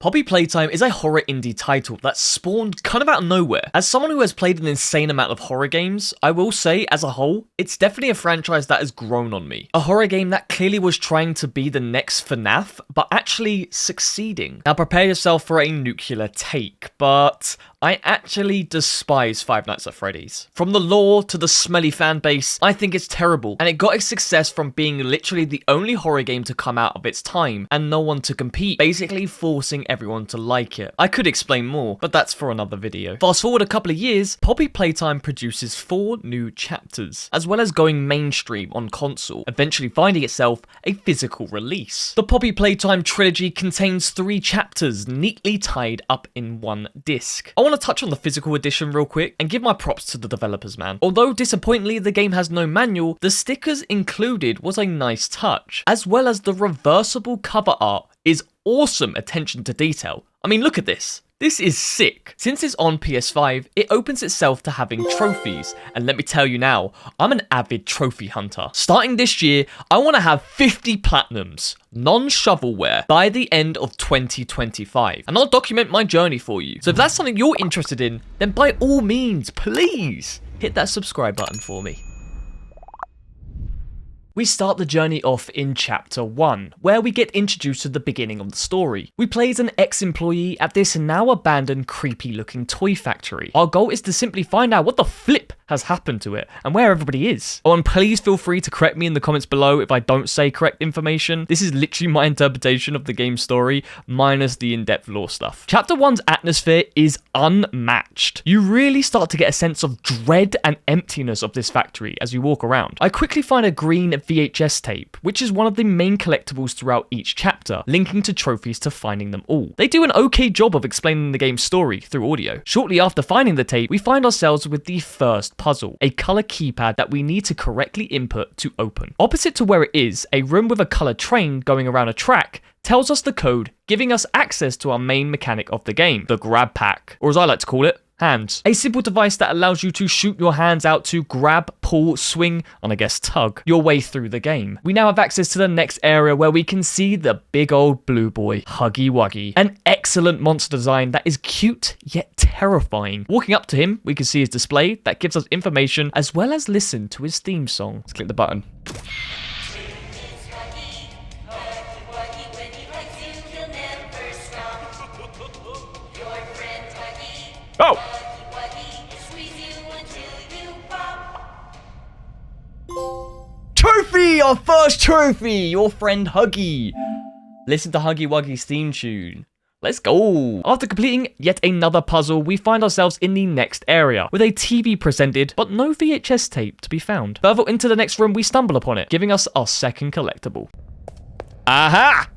Poppy Playtime is a horror indie title that spawned kind of out of nowhere. As someone who has played an insane amount of horror games, I will say, as a whole, it's definitely a franchise that has grown on me. A horror game that clearly was trying to be the next FNAF, but actually succeeding. Now prepare yourself for a nuclear take, but I actually despise Five Nights at Freddy's. From the lore to the smelly fan base, I think it's terrible, and it got its success from being literally the only horror game to come out of its time, and no one to compete, basically forcing everyone to like it. I could explain more, but that's for another video. Fast forward a couple of years, Poppy Playtime produces 4 new chapters, as well as going mainstream on console, eventually finding itself a physical release. The Poppy Playtime trilogy contains 3 chapters neatly tied up in one disc. I want to touch on the physical edition real quick and give my props to the developers, man. Although disappointingly the game has no manual, the stickers included was a nice touch, as well as the reversible cover art is awesome attention to detail. I mean, look at this. This is sick. Since it's on PS5, it opens itself to having trophies, and let me tell you now, I'm an avid trophy hunter. Starting this year, I want to have 50 platinums, non-shovelware, by the end of 2025, and I'll document my journey for you. So if that's something you're interested in, then by all means, please hit that subscribe button for me. We start the journey off in Chapter 1, where we get introduced to the beginning of the story. We play as an ex-employee at this now abandoned creepy looking toy factory. Our goal is to simply find out what the flip has happened to it and where everybody is. Oh, and please feel free to correct me in the comments below if I don't say correct information. This is literally my interpretation of the game's story, minus the in-depth lore stuff. Chapter 1's atmosphere is unmatched. You really start to get a sense of dread and emptiness of this factory as you walk around. I quickly find a green VHS tape, which is one of the main collectibles throughout each chapter, linking to trophies to finding them all. They do an okay job of explaining the game's story through audio. Shortly after finding the tape, we find ourselves with the first puzzle, a color keypad that we need to correctly input to open. Opposite to where it is, a room with a colored train going around a track tells us the code, giving us access to our main mechanic of the game, the grab pack, or as I like to call it, hands. A simple device that allows you to shoot your hands out to grab, pull, swing, and I guess tug your way through the game. We now have access to the next area where we can see the big old blue boy, Huggy Wuggy. An excellent monster design that is cute yet terrifying. Walking up to him, we can see his display that gives us information as well as listen to his theme song. Let's click the button. Oh! Trophy! Our first trophy! Your friend Huggy. Listen to Huggy Wuggy's theme tune. Let's go! After completing yet another puzzle, we find ourselves in the next area, with a TV presented, but no VHS tape to be found. Further into the next room, we stumble upon it, giving us our second collectible. Aha!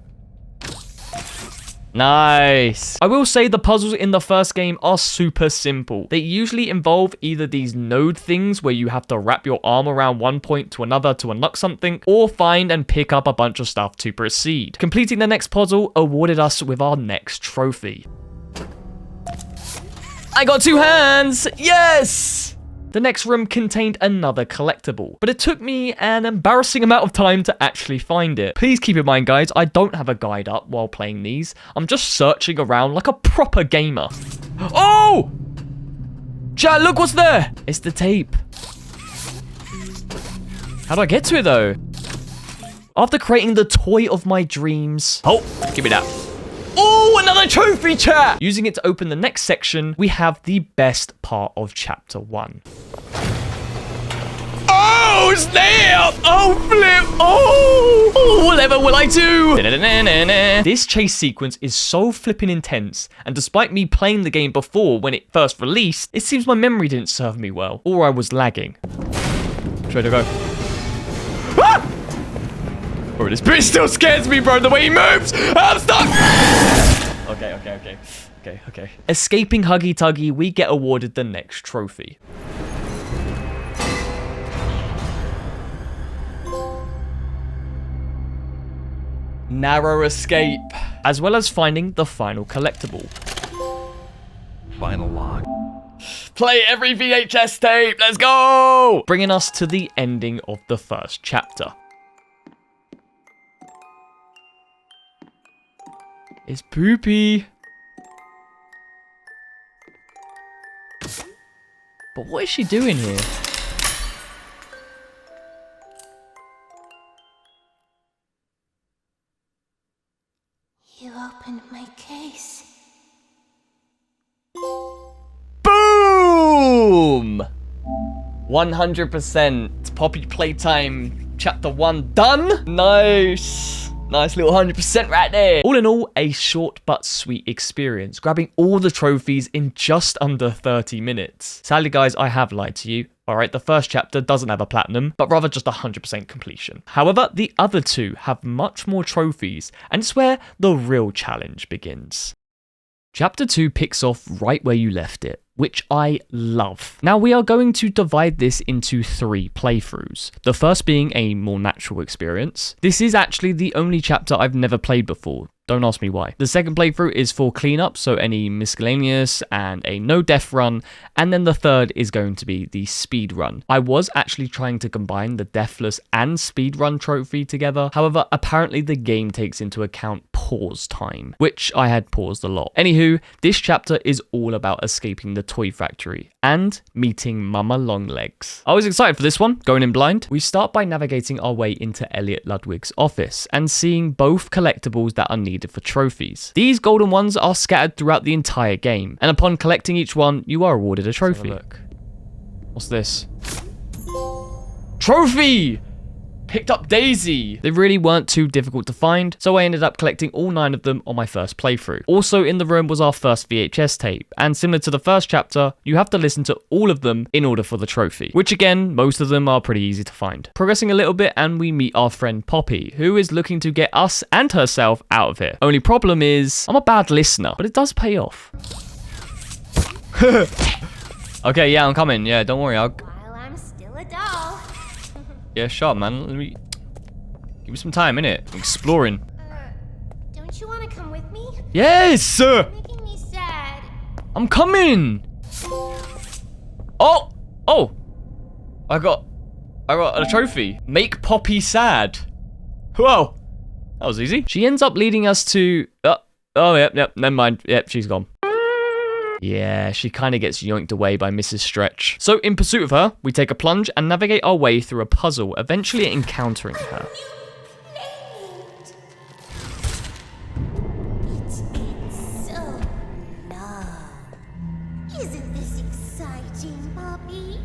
Nice. I will say the puzzles in the first game are super simple. They usually involve either these node things where you have to wrap your arm around one point to another to unlock something, or find and pick up a bunch of stuff to proceed. Completing the next puzzle awarded us with our next trophy. I got 2 hands! Yes! The next room contained another collectible, but it took me an embarrassing amount of time to actually find it. Please keep in mind, guys, I don't have a guide up while playing these. I'm just searching around like a proper gamer. Oh! Chat, look what's there! It's the tape. How do I get to it, though? After creating the toy of my dreams... Oh, give me that. Oh, another trophy, chat! Using it to open the next section, we have the best part of Chapter 1. Oh, snap! Oh, flip! Oh, whatever will I do? This chase sequence is so flipping intense, and despite me playing the game before when it first released, it seems my memory didn't serve me well, or I was lagging. Try to go. Ah! Bro, this bitch still scares me, bro, the way he moves! I'm stuck! Okay. Escaping Huggy Tuggy, we get awarded the next trophy. Narrow escape. As well as finding the final collectible. Final log. Play every VHS tape, let's go! Bringing us to the ending of the first chapter. It's poopy. What is she doing here? You opened my case. Boom! 100%. Poppy Playtime Chapter 1 done. Nice. Nice little 100% right there. All in all, a short but sweet experience, grabbing all the trophies in just under 30 minutes. Sadly, guys, I have lied to you. Alright, the first chapter doesn't have a platinum, but rather just 100% completion. However, the other two have much more trophies, and it's where the real challenge begins. Chapter 2 picks off right where you left it, which I love. Now we are going to divide this into 3 playthroughs. The first being a more natural experience. This is actually the only chapter I've never played before. Don't ask me why. The second playthrough is for cleanup, so any miscellaneous and a no death run, and then the third is going to be the speed run. I was actually trying to combine the deathless and speed run trophy together. However, apparently the game takes into account pause time, which I had paused a lot. Anywho, this chapter is all about escaping the toy factory and meeting Mama Longlegs. I was excited for this one, going in blind. We start by navigating our way into Elliot Ludwig's office and seeing both collectibles that are needed for trophies. These golden ones are scattered throughout the entire game, and upon collecting each one, you are awarded a trophy. Look. What's this? Trophy! Picked up Daisy. They really weren't too difficult to find, so I ended up collecting all 9 of them on my first playthrough. Also in the room was our first VHS tape, and similar to the first chapter, you have to listen to all of them in order for the trophy, which again, most of them are pretty easy to find. Progressing a little bit and we meet our friend Poppy, who is looking to get us and herself out of here. Only problem is, I'm a bad listener, but it does pay off. Okay, yeah, I'm coming. Yeah, don't worry, While I'm still a doll. Yeah, sure, man. Let me... Give me some time, innit? I'm exploring. Don't you want to come with me? Yes! Making me sad. I'm coming! Oh! Oh! I got a trophy. Make Poppy sad. Whoa! That was easy. She ends up leading us to... Oh, yep, never mind. Yep, she's gone. Yeah, she kind of gets yoinked away by Mrs. Stretch. So in pursuit of her, we take a plunge and navigate our way through a puzzle, eventually encountering her. It's so long. Isn't this exciting, Poppy?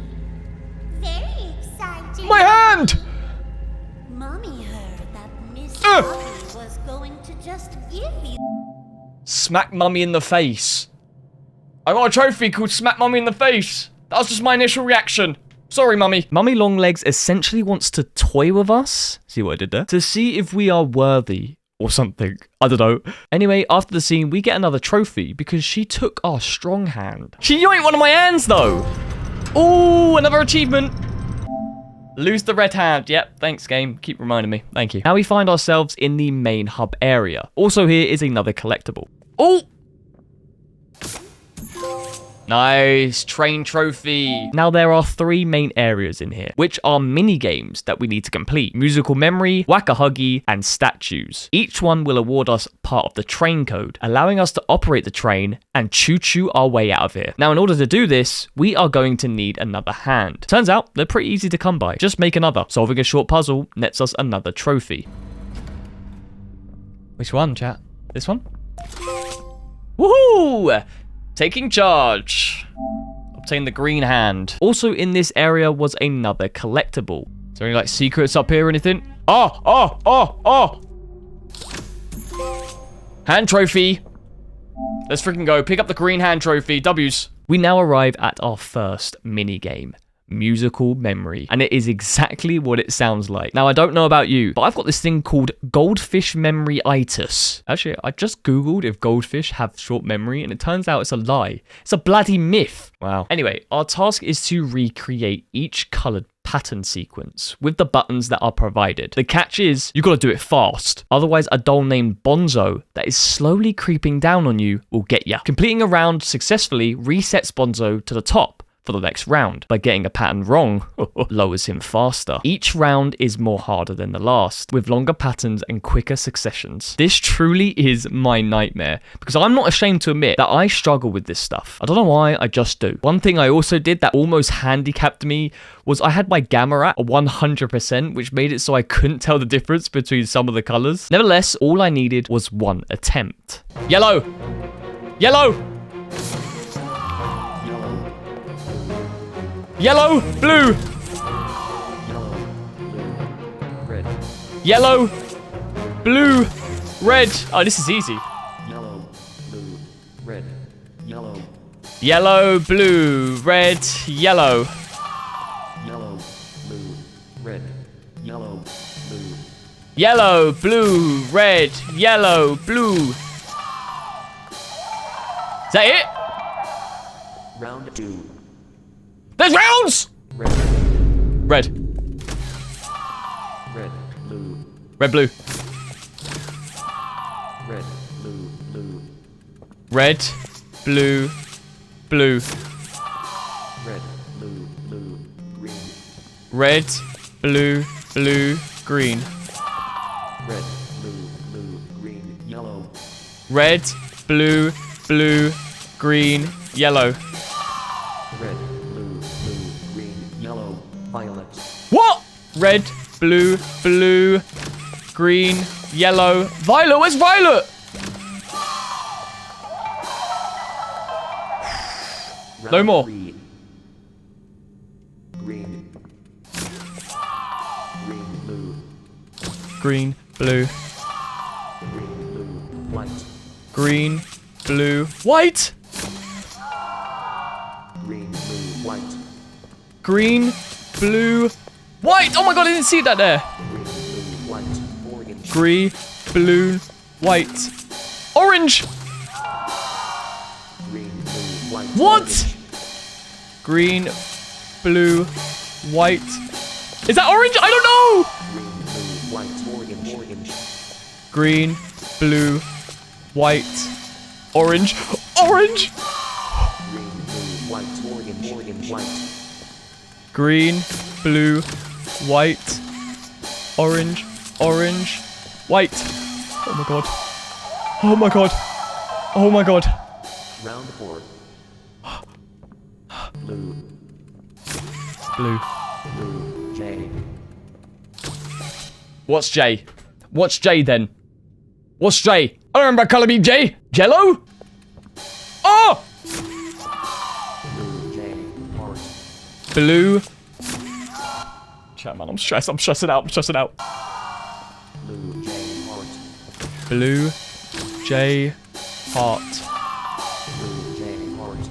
Very exciting. My hand! Mommy heard that Miss Poppy was going to just give you. Smack Mummy in the face. I got a trophy called Smack Mummy in the Face. That was just my initial reaction. Sorry, Mummy. Mummy Longlegs essentially wants to toy with us. See what I did there? To see if we are worthy or something. I don't know. Anyway, after the scene, we get another trophy because she took our strong hand. She yoinked one of my hands, though. Ooh, another achievement. Lose the red hand. Yep, thanks, game. Keep reminding me. Thank you. Now we find ourselves in the main hub area. Also here is another collectible. Oh! Nice, train trophy. Now there are 3 main areas in here, which are mini games that we need to complete. Musical memory, whack-a-huggy, and statues. Each one will award us part of the train code, allowing us to operate the train and choo-choo our way out of here. Now in order to do this, we are going to need another hand. Turns out, they're pretty easy to come by. Just make another. Solving a short puzzle nets us another trophy. Which one, chat? This one? Woohoo! Taking charge. Obtain the green hand. Also in this area was another collectible. Is there any like secrets up here or anything? Oh! Hand trophy. Let's freaking go. Pick up the green hand trophy. W's. We now arrive at our first mini game. Musical memory, and it is exactly what it sounds like. Now I don't know about you, but I've got this thing called goldfish memory-itis. Actually, I just googled if goldfish have short memory and it turns out it's a lie. It's a bloody myth. Wow. Anyway, our task is to recreate each colored pattern sequence with the buttons that are provided. The catch is you gotta do it fast, otherwise a doll named Bonzo that is slowly creeping down on you will get ya. Completing a round successfully resets Bonzo to the top for the next round. By getting a pattern wrong, lowers him faster. Each round is more harder than the last, with longer patterns and quicker successions. This truly is my nightmare, because I'm not ashamed to admit that I struggle with this stuff. I don't know why, I just do. One thing I also did that almost handicapped me was I had my gamma at 100%, which made it so I couldn't tell the difference between some of the colors. Nevertheless, all I needed was one attempt. Yellow! Yellow! Yellow! Blue! Yellow! Blue! Red! Oh, this is easy. Yellow, blue, red, yellow, Yellow, blue, red, yellow. yellow, blue, red, yellow, blue. Yellow, blue, red, yellow, blue. Is that it? Round 2. There's rounds! Red, Red. red, blue, Red, blue. red, blue, blue, Red, blue, blue. red, blue, blue, green, Red, blue, blue, green. red, blue, blue, green, yellow, Red, blue, blue, green, yellow. red, blue, blue, green, yellow, violet, What? Red, blue, blue, green, yellow. Violet, where's Violet? round No more. 3. Green, green, blue, Green, blue, green, blue, white, green, blue, white. green, blue, white, Green, blue, white. Oh my god, I didn't see that there. green, blue, white, orange, Green, blue, white, orange. green, blue, white, What? orange, Green, blue, white. Is that orange? I don't know. green, blue, white, orange, orange, Green, blue, white, orange, orange. green, blue, white, orange, orange, white, Green, blue, white, orange, orange, white. Oh my god. Oh my god. Oh my god. round 4. Blue, Blue. blue, J, What's J? What's J then? What's J? I don't remember color being J. Jello? Oh! blue, J, heart, Blue. Chat, man, I'm stressed. I'm stressing out. I'm stressing out. blue, J, heart, Blue. J. Heart. blue, J, heart, 5,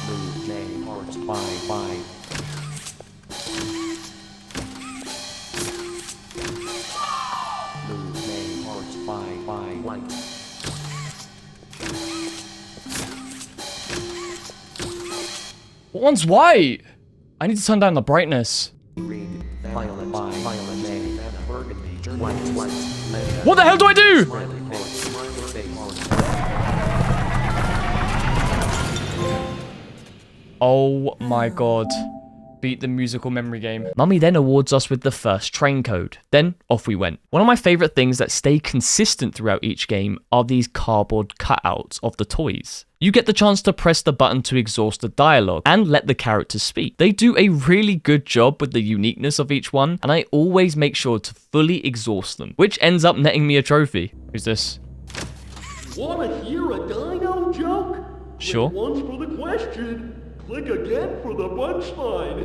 blue, J, heart, 5, blue, J, heart, 5, white, What one's white? I need to turn down the brightness. green, violet, violet, J, burgundy, white, white, red, What the hell do I do? smiley heart, smiley face, Oh my god. Beat the musical memory game. Mummy then awards us with the first train code. Then off we went. One of my favorite things that stay consistent throughout each game are these cardboard cutouts of the toys. You get the chance to press the button to exhaust the dialogue and let the characters speak. They do a really good job with the uniqueness of each one, and I always make sure to fully exhaust them, which ends up netting me a trophy. Who's this? Wanna hear a dino joke? Sure. Click once for the question. Click again for the punchline.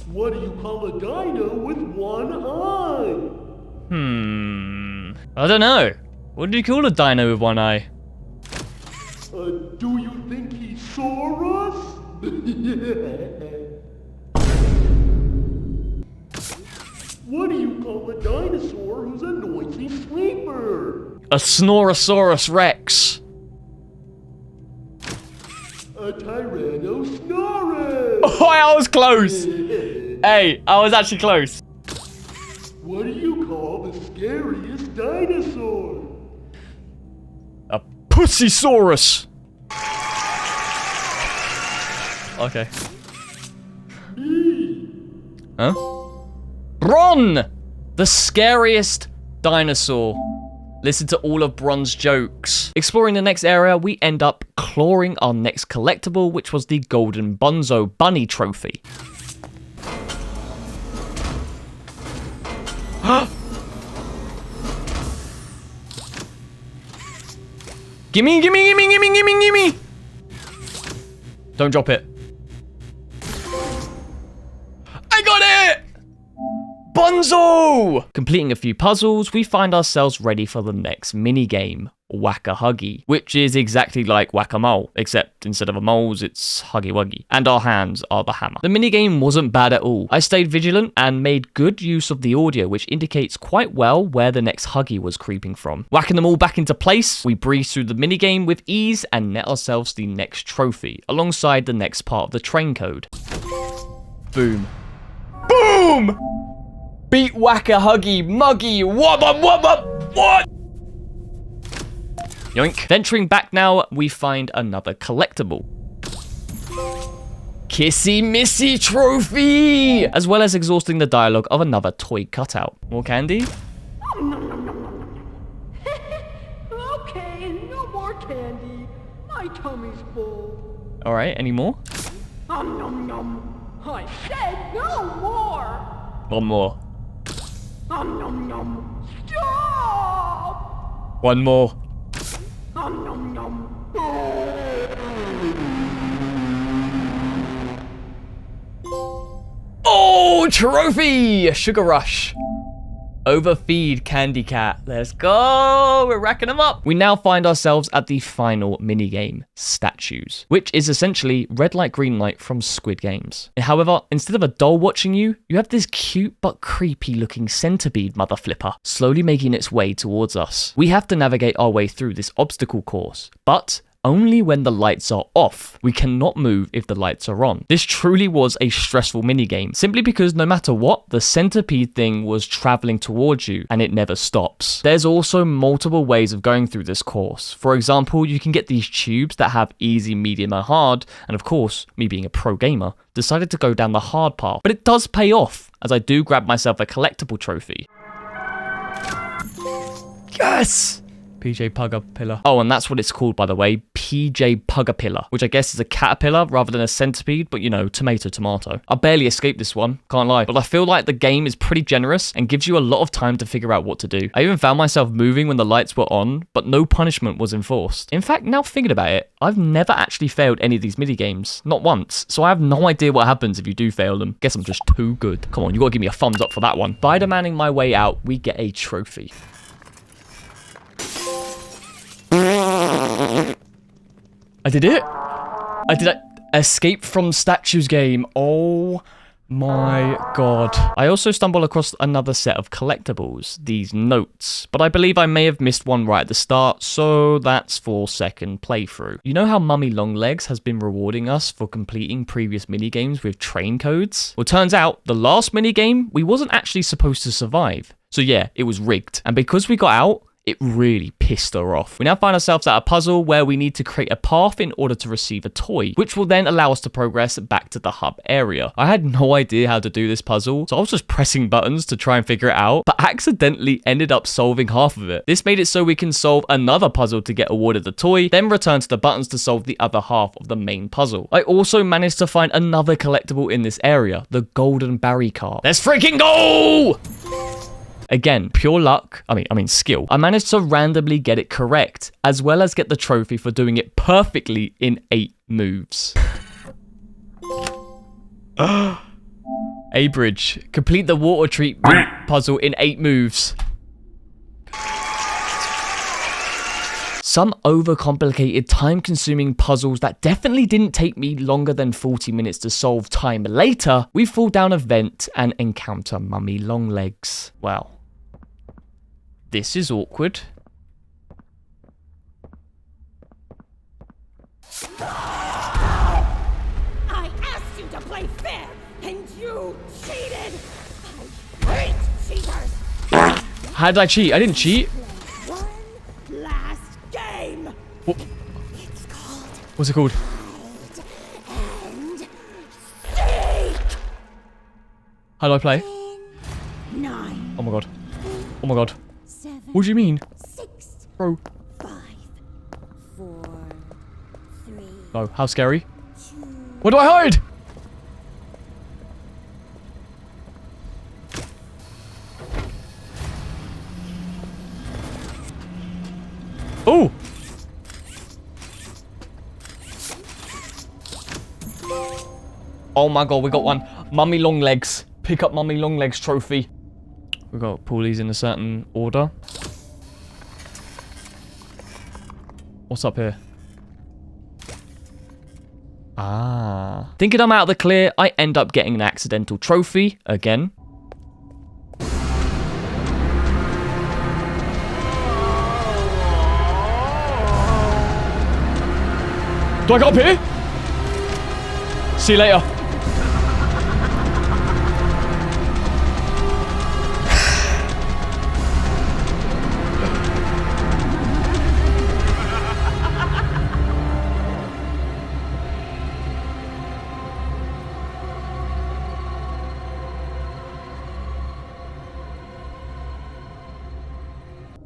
What do you call a dino with one eye? I don't know. What do you call a dino with one eye? Do you think he saw us? What do you call a dinosaur who's a noisy sleeper? A Snorosaurus Rex. A Tyrannosaurus! Oh, I was close. Hey, I was actually close. What do you call the scariest dinosaur? Pussysaurus. Okay. Huh? Bron! The scariest dinosaur. Listen to all of Bron's jokes. Exploring the next area, we end up clawing our next collectible, which was the Golden Bonzo Bunny Trophy. Gimme, gimme, gimme, gimme, gimme, gimme! Don't drop it. I got it! Bonzo! Completing a few puzzles, we find ourselves ready for the next mini-game, Whack-a-Huggy, which is exactly like Whack-a-Mole, except instead of a moles, it's Huggy-Wuggy, and our hands are the hammer. The minigame wasn't bad at all. I stayed vigilant and made good use of the audio, which indicates quite well where the next Huggy was creeping from. Whacking them all back into place, we breezed through the minigame with ease and net ourselves the next trophy, alongside the next part of the train code. Boom. Boom! Beat Whack-a-Huggy, Muggy, what? Yoink. Venturing back now, we find another collectible. Kissy Missy Trophy! As well as exhausting the dialogue of another toy cutout. More candy? Okay, no more candy. My tummy's full. Alright, any more? Nom nom nom. I said no more. One more. Nom nom nom. Stop. One more. Nom nom nom. Oh, trophy! Sugar Rush. Overfeed Candy Cat. Let's go! We're racking them up. We now find ourselves at the final minigame, Statues, which is essentially red light, green light from Squid Games. However, instead of a doll watching you, you have this cute but creepy looking centipede mother flipper, slowly making its way towards us. We have to navigate our way through this obstacle course, but only when the lights are off. We cannot move if the lights are on. This truly was a stressful minigame, simply because no matter what, the centipede thing was traveling towards you and it never stops. There's also multiple ways of going through this course. For example, you can get these tubes that have easy, medium, and hard, and of course, me being a pro gamer, decided to go down the hard path. But it does pay off, as I do grab myself a collectible trophy. Yes! PJ Pugapillar. Oh, and that's what it's called, by the way. PJ Pugapillar, which I guess is a caterpillar rather than a centipede, but you know, tomato, tomato. I barely escaped this one, can't lie. But I feel like the game is pretty generous and gives you a lot of time to figure out what to do. I even found myself moving when the lights were on, but no punishment was enforced. In fact, now thinking about it, I've never actually failed any of these minigames. Not once. So I have no idea what happens if you do fail them. Guess I'm just too good. Come on, you gotta give me a thumbs up for that one. Spider-Manning my way out, we get a trophy. I did it. I did it. Escape from Statues game. Oh my god. I also stumbled across another set of collectibles, these notes, but I believe I may have missed one right at the start, so that's for second playthrough. You know how Mummy Longlegs has been rewarding us for completing previous minigames with train codes? Well, turns out the last minigame, we wasn't actually supposed to survive. So yeah, it was rigged. And because we got out, it really pissed her off. We now find ourselves at a puzzle where we need to create a path in order to receive a toy, which will then allow us to progress back to the hub area. I had no idea how to do this puzzle, so I was just pressing buttons to try and figure it out, but accidentally ended up solving half of it. This made it so we can solve another puzzle to get awarded the toy, then return to the buttons to solve the other half of the main puzzle. I also managed to find another collectible in this area, the Golden Barry Car. Let's freaking go! Again, pure luck, I mean skill. I managed to randomly get it correct, as well as get the trophy for doing it perfectly in 8 moves. A bridge. Complete the water treatment puzzle in 8 moves. Some overcomplicated, time-consuming puzzles that definitely didn't take me longer than 40 minutes to solve. Time later, we fall down a vent and encounter Mummy Longlegs. Wow. This is awkward. I asked you to play fair, and you cheated! I hate cheaters! How did I cheat? I didn't cheat. One last game! Oh, What's it called? How do I play? 9, Oh my god. Oh my god. 7, What do you mean? 6, Bro. 5, 4, 3, No, how scary? 2. Where do I hide? Oh! Oh my god, we got one. Mummy long legs. Pick up Mummy long legs trophy. We got to pull these in a certain order. What's up here? Ah. Thinking I'm out of the clear, I end up getting an accidental trophy again. Do I go up here? See you later.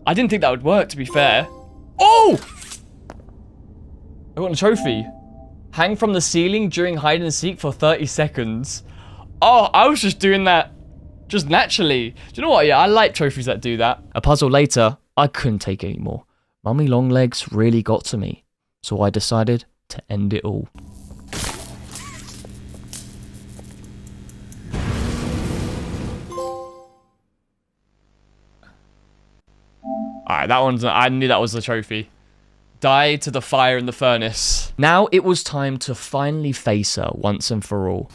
I didn't think that would work, to be fair. Oh! I got a trophy. Hang from the ceiling during hide and seek for 30 seconds. Oh, I was just doing that just naturally. Do you know what? Yeah, I like trophies that do that. A puzzle later, I couldn't take it anymore. Mummy Longlegs really got to me. So I decided to end it all. Alright, that one's... I knew that was the trophy. Die to the fire in the furnace. Now it was time to finally face her once and for all.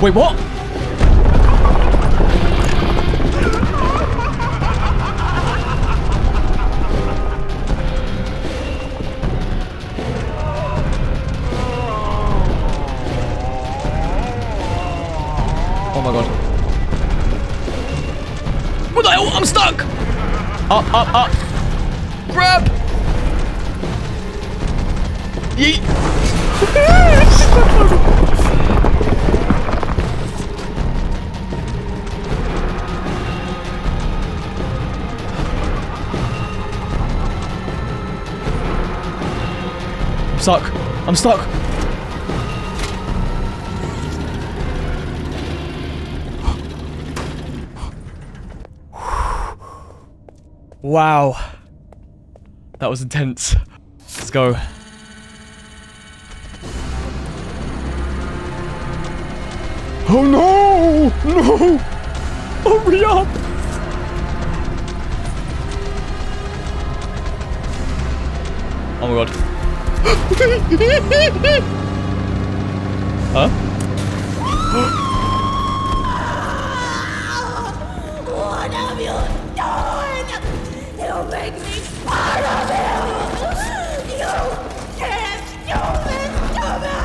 Wait, what? Oh my god. What the hell? I'm stuck! Up, up, up. Grab! Yeet! I'm stuck. I'm stuck. Wow. That was intense. Let's go. Oh no! No! Hurry up! Oh my god. Huh? What have you done? You make me part of you! You can't do this to me!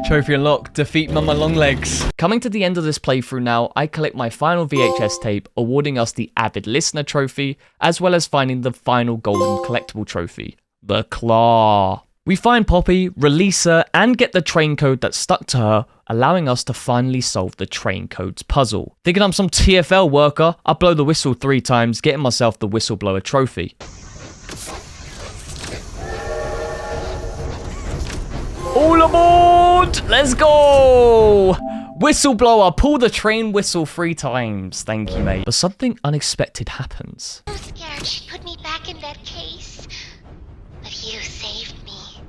Trophy unlocked, defeat Mama Longlegs. Coming to the end of this playthrough now, I collect my final VHS tape, awarding us the Avid Listener trophy, as well as finding the final golden collectible trophy, the Claw. We find Poppy, release her, and get the train code that stuck to her, allowing us to finally solve the train codes puzzle. Thinking I'm some TFL worker, I blow the whistle 3 times, getting myself the whistleblower trophy. All aboard! Let's go! Whistleblower, pull the train whistle 3 times. Thank you, mate. But something unexpected happens. I was scared she'd put me back in that case. But you saved me.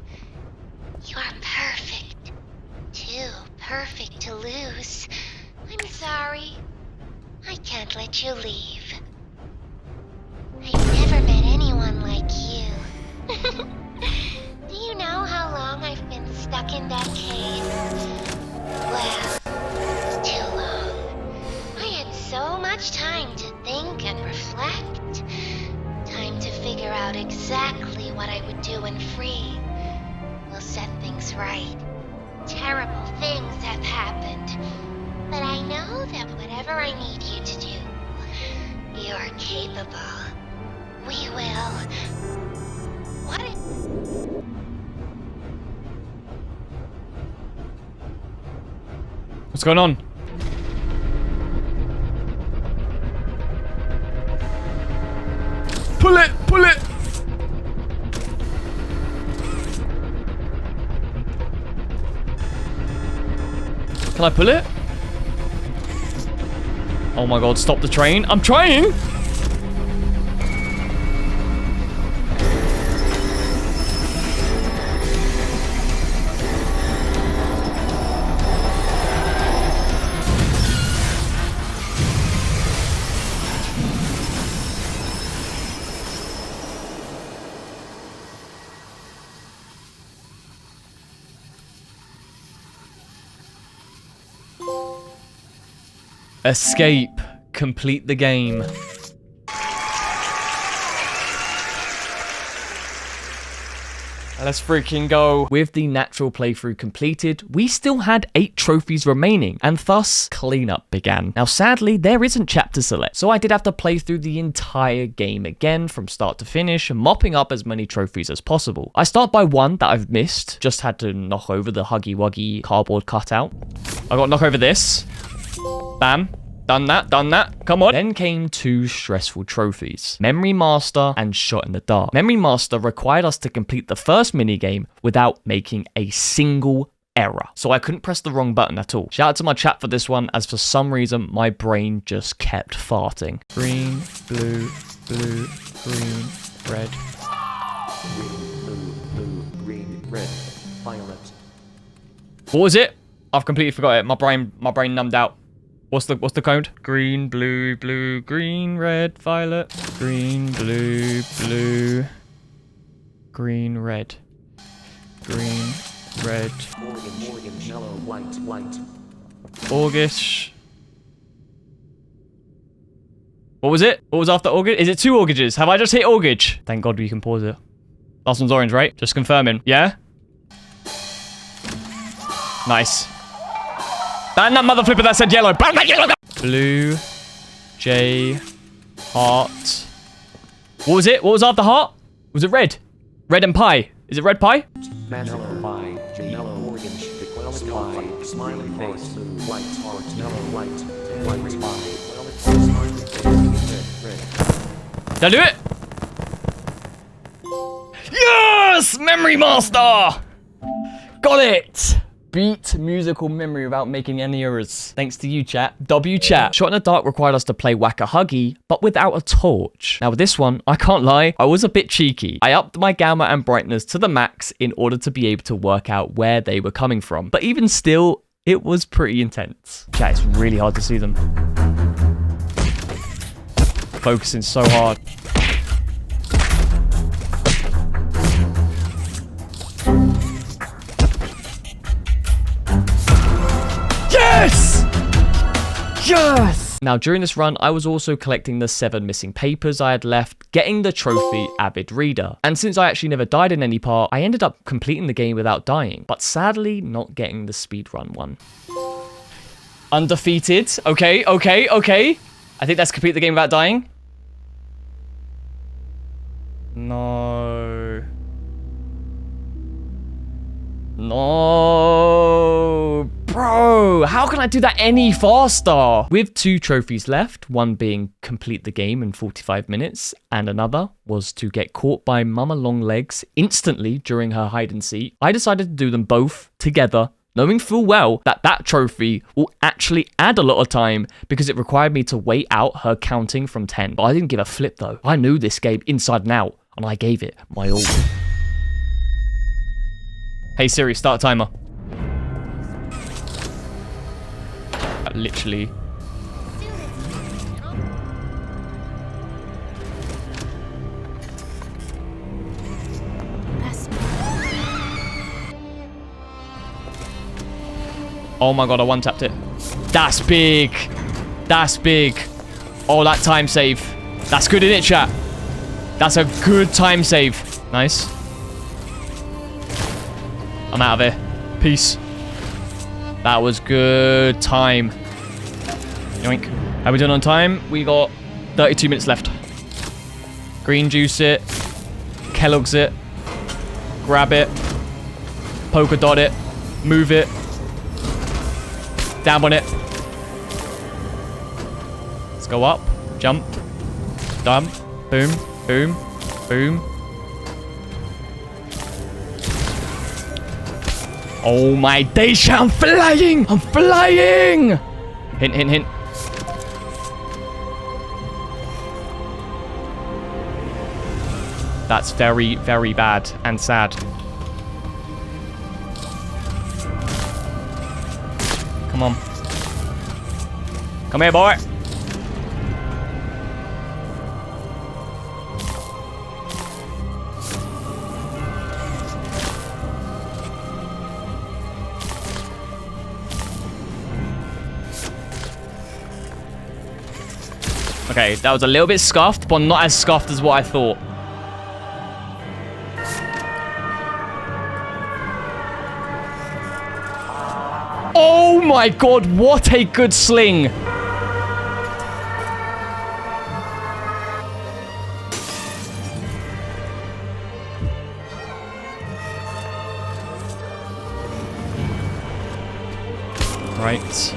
You are perfect. Too perfect to lose. I'm sorry. I can't let you leave. that cave? Well, it's too long. I had so much time to think and reflect. Time to figure out exactly what I would do when free. We'll set things right. Terrible things have happened. But I know that whatever I need you to do, you're capable. We will. What? What's going on? Pull it! Pull it! Can I pull it? Oh my god, stop the train. I'm trying! Escape. Complete the game. Let's freaking go. With the natural playthrough completed, we still had 8 trophies remaining, and thus, cleanup began. Now sadly, there isn't chapter select, so I did have to play through the entire game again from start to finish, mopping up as many trophies as possible. I start by one that I've missed, just had to knock over the Huggy Wuggy cardboard cutout. I got to knock over this. Bam. Done that, come on. Then came 2 stressful trophies, Memory Master and Shot in the Dark. Memory Master required us to complete the first minigame without making a single error. So I couldn't press the wrong button at all. Shout out to my chat for this one, as for some reason, my brain just kept farting. Green, blue, blue, green, red. Blue, green, red, violet. What was it? I've completely forgot it. My brain numbed out. What's the code? Green, blue, blue, green, red, violet. Green, blue, blue. Green, red. Green, red. Orange, yellow, white. August. What was it? What was after August? Is it 2 Augages? Have I just hit August? Thank God we can pause it. Last one's orange, right? Just confirming. Yeah? Nice. Ban that mother flipper that said yellow. Ban that yellow. Blue. J. Heart. What was it? What was after heart? Was it red? Red and pie. Is it red pie? Yellow pie, yellow orange, sky, smiley face, white heart, yellow white pie, smiley face, red. Did I do it? Yes! Memory Master! Got it! Beat musical memory without making any errors. Thanks to you, chat. W chat. Shot in the Dark required us to play Whack-A-Huggy, but without a torch. Now with this one, I can't lie, I was a bit cheeky. I upped my gamma and brightness to the max in order to be able to work out where they were coming from. But even still, it was pretty intense. Chat, it's really hard to see them. Focusing so hard. Yes! Yes! Now, during this run, I was also collecting the 7 missing papers I had left, getting the trophy Avid Reader. And since I actually never died in any part, I ended up completing the game without dying, but sadly not getting the speedrun one. Undefeated. Okay. I think that's complete the game without dying. No. Bro, how can I do that any faster? With 2 trophies left, one being complete the game in 45 minutes, and another was to get caught by Mama Longlegs instantly during her hide and seek, I decided to do them both together, knowing full well that that trophy will actually add a lot of time because it required me to wait out her counting from 10. But I didn't give a flip though. I knew this game inside and out, and I gave it my all. Hey Siri, start timer. Literally. Oh my god, I one-tapped it. That's big. That's big. Oh, that time save. That's good, isn't it, chat? That's a good time save. Nice. I'm out of here. Peace. That was good time. Yoink. How we doing on time? We got 32 minutes left. Green juice it. Kellogg's it. Grab it. Polka dot it. Move it. Dab on it. Let's go up. Jump. Dump. Boom. Boom. Boom. Oh my days, I'm flying! I'm flying! Hint, hint, hint. That's very, very bad and sad. Come on. Come here, boy. Okay, that was a little bit scuffed, but not as scuffed as what I thought. Oh my god, what a good sling! Right.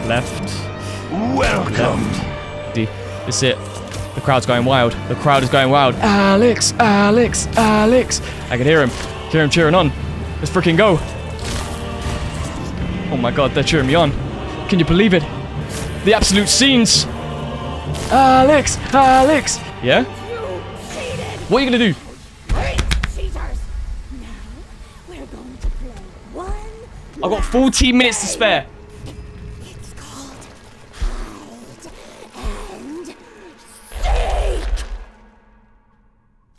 Left. Welcome. This is it. The crowd's going wild. The crowd is going wild. Alex, Alex, Alex. I can hear him. Hear him cheering on. Let's freaking go. Oh my god, they're cheering me on. Can you believe it? The absolute scenes. Alex, Alex. Yeah? You cheated! What are you gonna do? Cheaters! Now, we're going to play one. I've got 14 minutes to spare. It's called hide and seek.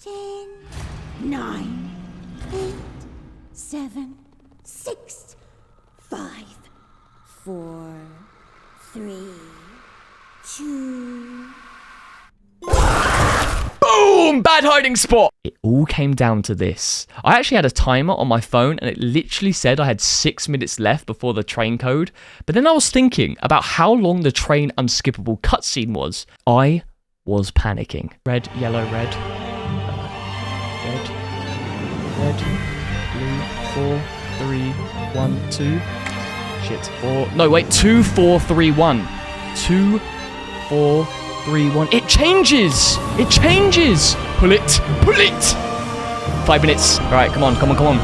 10, 9, 8, 7, 6, 5, 4, 3, 2. Boom! Bad hiding spot. It all came down to this. I actually had a timer on my phone and it literally said I had 6 minutes left before the train code. But then I was thinking about how long the train unskippable cutscene was. I was panicking. Red, yellow, red. Red. Red. Blue. 4, 3, 1, 2. Shit. 4. No, wait. 2, 4, 3, 1. 2, 4, 3, 1. It changes! It changes! Pull it! Pull it! 5 minutes. Alright, come on, come on, come on.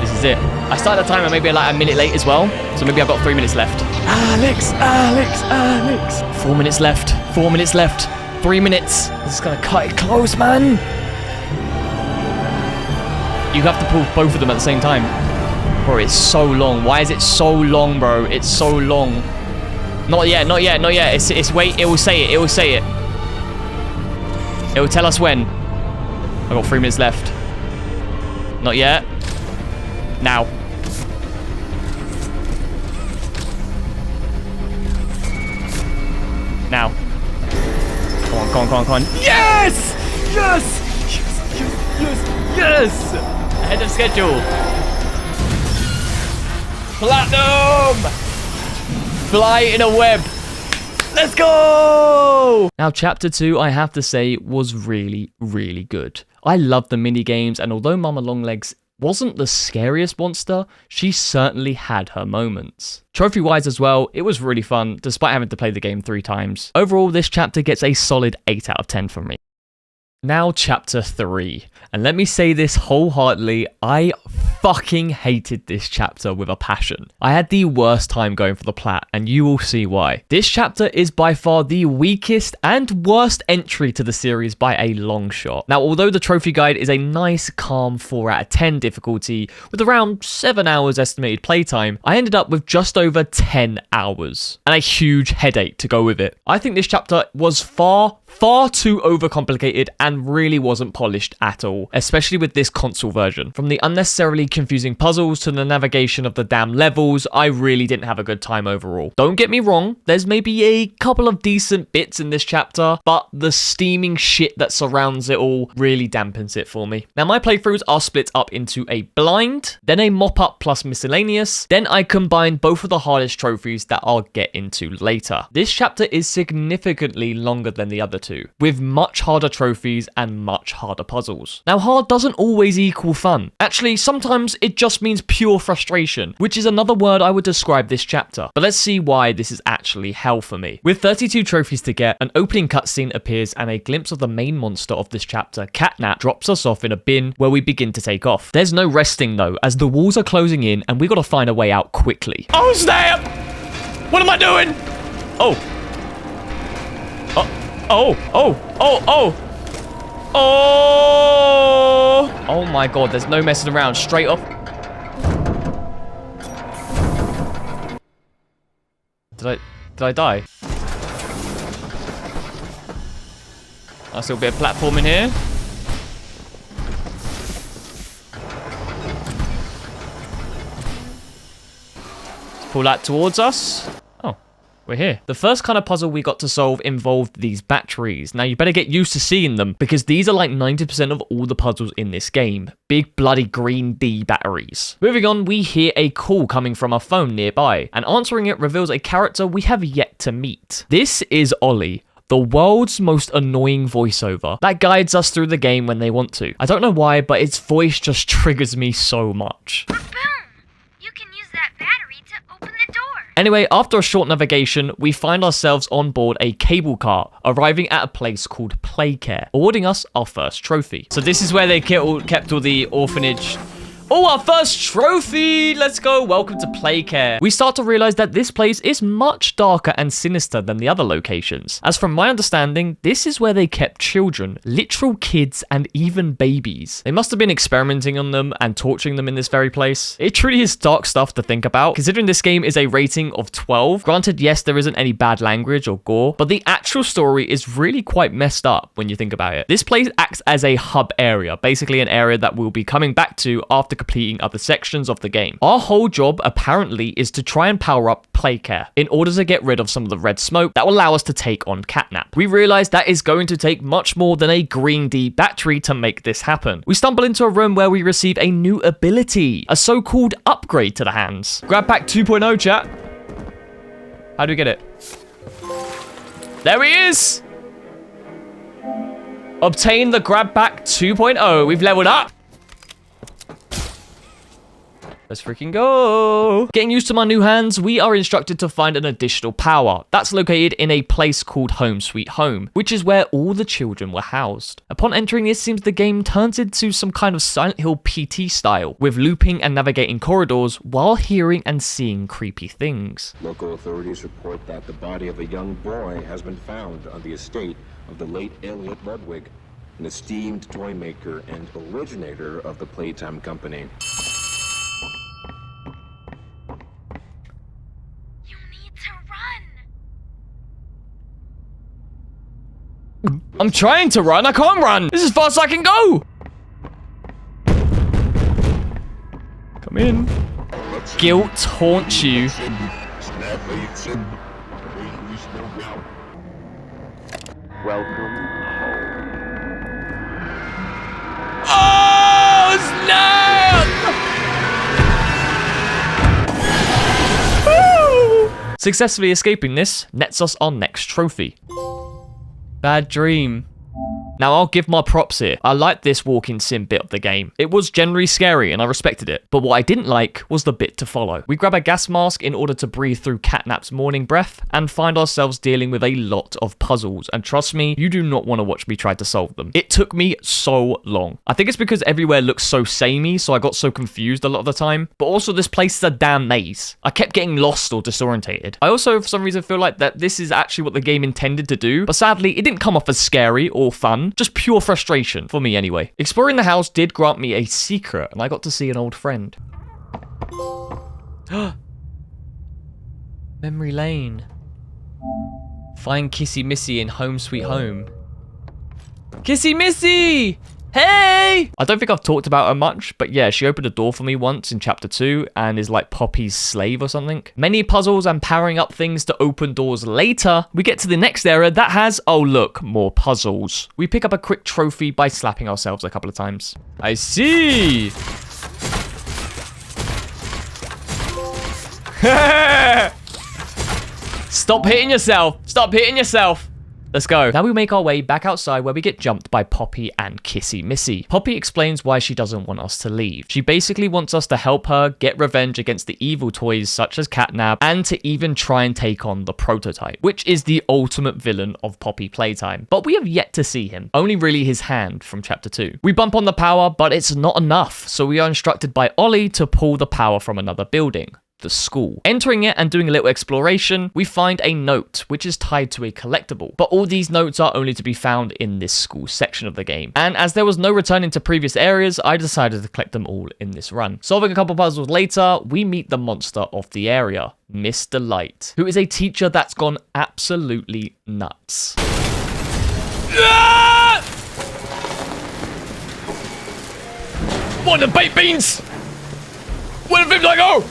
This is it. I started the timer maybe like a minute late as well, so maybe I've got 3 minutes left. Alex, Alex, Alex. 4 minutes left. 4 minutes left. 3 minutes. This is gonna cut it close, man. You have to pull both of them at the same time. Bro, it's so long. Why is it so long, bro? It's so long. Not yet, not yet, not yet. It's wait, it will say it, it will say it. It will tell us when. I've got 3 minutes left. Not yet. Now. Now. Come on, come on, come on, come on. Yes! Yes! Yes, yes, yes, yes! Ahead of schedule. Platinum! Fly in a web. Let's go! Now, Chapter 2, I have to say, was really, really good. I loved the mini games, and although Mama Longlegs wasn't the scariest monster, she certainly had her moments. Trophy-wise as well, it was really fun, despite having to play the game 3 times. Overall, this chapter gets a solid 8 out of 10 from me. Now, Chapter 3. And let me say this wholeheartedly, I fucking hated this chapter with a passion. I had the worst time going for the plat, and you will see why. This chapter is by far the weakest and worst entry to the series by a long shot. Now, although the trophy guide is a nice, calm 4 out of 10 difficulty, with around 7 hours estimated playtime, I ended up with just over 10 hours, and a huge headache to go with it. I think this chapter was far far too overcomplicated and really wasn't polished at all, especially with this console version. From the unnecessarily confusing puzzles to the navigation of the damn levels, I really didn't have a good time overall. Don't get me wrong, there's maybe a couple of decent bits in this chapter, but the steaming shit that surrounds it all really dampens it for me. Now, my playthroughs are split up into a blind, then a mop-up plus miscellaneous, then I combine both of the hardest trophies that I'll get into later. This chapter is significantly longer than the other two, with much harder trophies and much harder puzzles. Now, hard doesn't always equal fun. Actually, sometimes it just means pure frustration, which is another word I would describe this chapter. But let's see why this is actually hell for me. With 32 trophies to get, an opening cutscene appears and a glimpse of the main monster of this chapter, Catnap, drops us off in a bin where we begin to take off. There's no resting though, as the walls are closing in and we gotta find a way out quickly. Oh snap! What am I doing? Oh. Oh my god, there's no messing around. Straight up. Did I die? I see a bit of platforming here. Let's pull that towards us. Oh, we're here. The first kind of puzzle we got to solve involved these batteries. Now, you better get used to seeing them because these are like 90% of all the puzzles in this game. Big bloody green D batteries. Moving on, we hear a call coming from a phone nearby, and answering it reveals a character we have yet to meet. This is Ollie, the world's most annoying voiceover that guides us through the game when they want to. I don't know why, but its voice just triggers me so much. Boom! You can use that battery to open the door. Anyway, after a short navigation, we find ourselves on board a cable car, arriving at a place called Playcare, awarding us our first trophy. So this is where they kept all the orphanage. Oh, our first trophy! Let's go. Welcome to Playcare. We start to realize that this place is much darker and sinister than the other locations. As from my understanding, this is where they kept children, literal kids, and even babies. They must have been experimenting on them and torturing them in this very place. It truly is dark stuff to think about, considering this game is a rating of 12. Granted, yes, there isn't any bad language or gore, but the actual story is really quite messed up when you think about it. This place acts as a hub area, basically an area that we'll be coming back to after completing other sections of the game. Our whole job apparently is to try and power up Playcare in order to get rid of some of the red smoke that will allow us to take on Catnap. We realize that is going to take much more than a green D battery to make this happen. We stumble into a room where we receive a new ability, a so-called upgrade to the hands. Grab pack 2.0, chat. How do we get it? There he is! Obtain the grab pack 2.0. We've leveled up. Let's freaking go. Getting used to my new hands, we are instructed to find an additional power. That's located in a place called Home Sweet Home, which is where all the children were housed. Upon entering, it seems the game turns into some kind of Silent Hill PT style, with looping and navigating corridors while hearing and seeing creepy things. Local authorities report that the body of a young boy has been found on the estate of the late Elliot Ludwig, an esteemed toy maker and originator of the Playtime company. I'm trying to run, I can't run. This is as fast as I can go. Come in. Guilt haunts you. Welcome home. Oh, snap! Woo! Successfully escaping this nets us our next trophy. Bad dream. Now, I'll give my props here. I liked this walking sim bit of the game. It was generally scary and I respected it. But what I didn't like was the bit to follow. We grab a gas mask in order to breathe through Catnap's morning breath and find ourselves dealing with a lot of puzzles. And trust me, you do not want to watch me try to solve them. It took me so long. I think it's because everywhere looks so samey, so I got so confused a lot of the time. But also, this place is a damn maze. I kept getting lost or disorientated. I also, for some reason, feel like that this is actually what the game intended to do. But sadly, it didn't come off as scary or fun. Just pure frustration, for me anyway. Exploring the house did grant me a secret, and I got to see an old friend. Memory Lane. Find Kissy Missy in Home Sweet Home. Kissy Missy! Hey! I don't think I've talked about her much, but yeah, she opened a door for me once in chapter 2 and is like Poppy's slave or something. Many puzzles and powering up things to open doors later. We get to the next area that has, oh look, more puzzles. We pick up a quick trophy by slapping ourselves a couple of times. I see! Stop hitting yourself! Stop hitting yourself! Let's go. Now we make our way back outside where we get jumped by Poppy and Kissy Missy. Poppy explains why she doesn't want us to leave. She basically wants us to help her get revenge against the evil toys such as Catnap and to even try and take on the prototype, which is the ultimate villain of Poppy Playtime. But we have yet to see him, only really his hand from chapter 2. We bump on the power, but it's not enough, so we are instructed by Ollie to pull the power from another building. The school. Entering it and doing a little exploration, we find a note which is tied to a collectible, but all these notes are only to be found in this school section of the game. And as there was no returning to previous areas, I decided to collect them all in this run. Solving a couple puzzles later, we meet the monster of the area, Mr. Light, who is a teacher that's gone absolutely nuts. Ah! What the baked beans? Where did I go?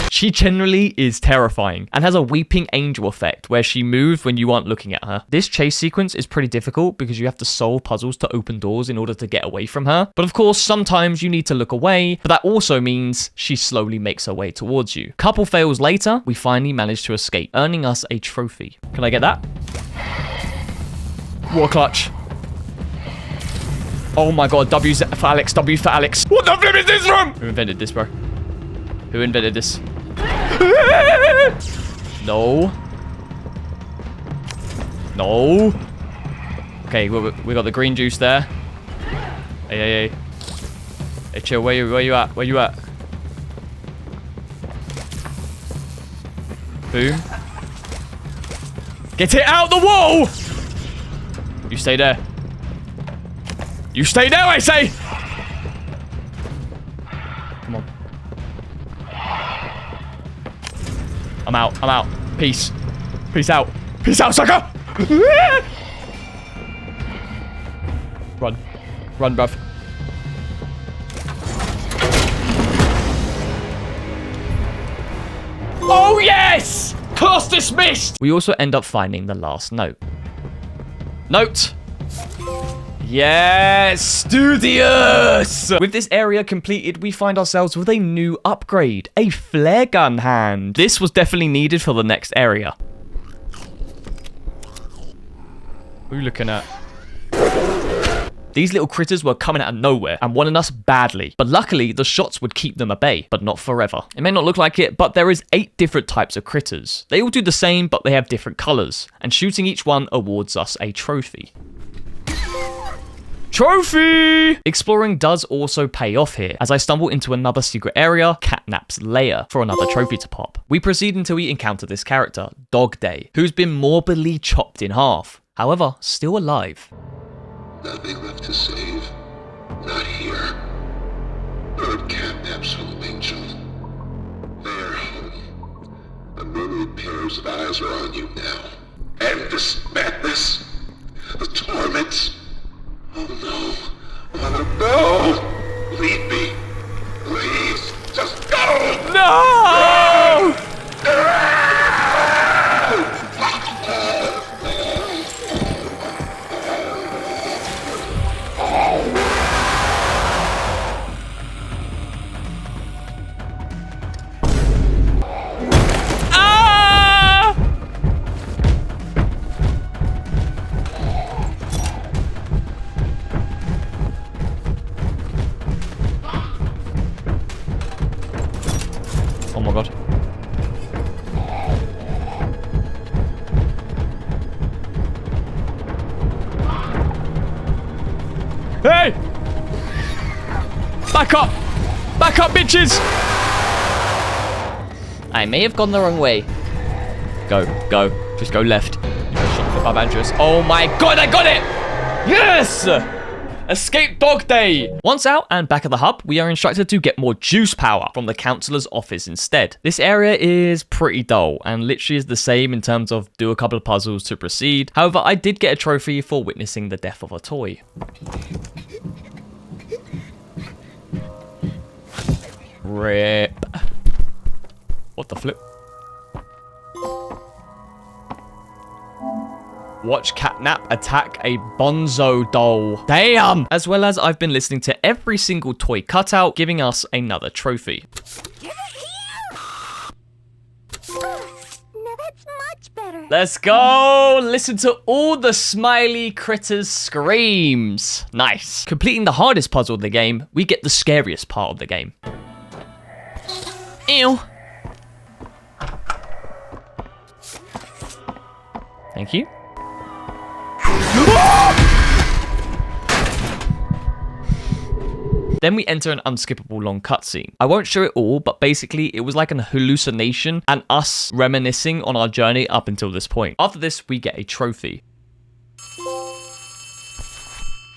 She generally is terrifying and has a weeping angel effect where she moves when you aren't looking at her. This chase sequence is pretty difficult because you have to solve puzzles to open doors in order to get away from her. But of course, sometimes you need to look away, but that also means she slowly makes her way towards you. Couple fails later, we finally manage to escape, earning us a trophy. Can I get that? War clutch. Oh my god, W for Alex, W for Alex. What the flip is this from? Who invented this, bro? Who invented this? No. No. Okay, we got the green juice there. Hey. Hey, chill, where you at? Where you at? Boom. Get it out the wall! You stay there. You stay there, I say! Come on. I'm out. Peace. Peace out, sucker! Run, bruv. Oh, yes! Class dismissed! We also end up finding the last note. Yes, studious! With this area completed, we find ourselves with a new upgrade, a flare gun hand. This was definitely needed for the next area. Who are you looking at? These little critters were coming out of nowhere and wanted us badly, but luckily the shots would keep them at bay, but not forever. It may not look like it, but there is 8 different types of critters. They all do the same, but they have different colors, and shooting each one awards us a trophy. Trophy! Exploring does also pay off here, as I stumble into another secret area, Catnap's lair, for another trophy to pop. We proceed until we encounter this character, Dog Day, who's been morbidly chopped in half, however, still alive. Nothing left to save. Not here. Not Catnap's home, Angel. Their home. A myriad pairs of eyes are on you now. And this madness, the torment. Oh no! Leave me! Please! Just go! No! Oh my god. Hey! Back up! Back up, bitches! I may have gone the wrong way. Go. Just go left. Oh my god, I got it! Yes! Escape dog day! Once out and back at the hub, we are instructed to get more juice power from the councillor's office instead. This area is pretty dull and literally is the same in terms of do a couple of puzzles to proceed. However, I did get a trophy for witnessing the death of a toy. Rip. What the flip? Watch Catnap attack a Bonzo doll. Damn! As well as I've been listening to every single toy cutout, giving us another trophy. Give it here! Now that's much better. Let's go! Listen to all the smiley critters' screams. Nice. Completing the hardest puzzle of the game, we get the scariest part of the game. Ew. Thank you. Then we enter an unskippable long cutscene. I won't show it all, but basically it was like an hallucination and us reminiscing on our journey up until this point. After this, we get a trophy.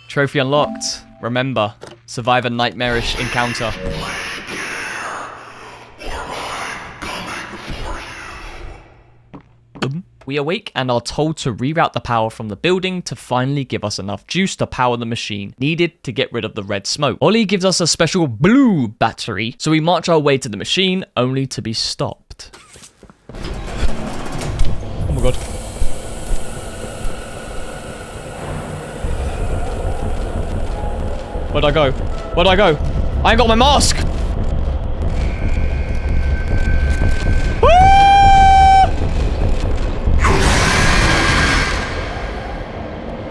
Trophy unlocked. Remember, survive a nightmarish encounter. We awake and are told to reroute the power from the building to finally give us enough juice to power the machine needed to get rid of the red smoke. Ollie gives us a special blue battery, so we march our way to the machine only to be stopped. Oh my god. Where'd I go? Where'd I go? I ain't got my mask!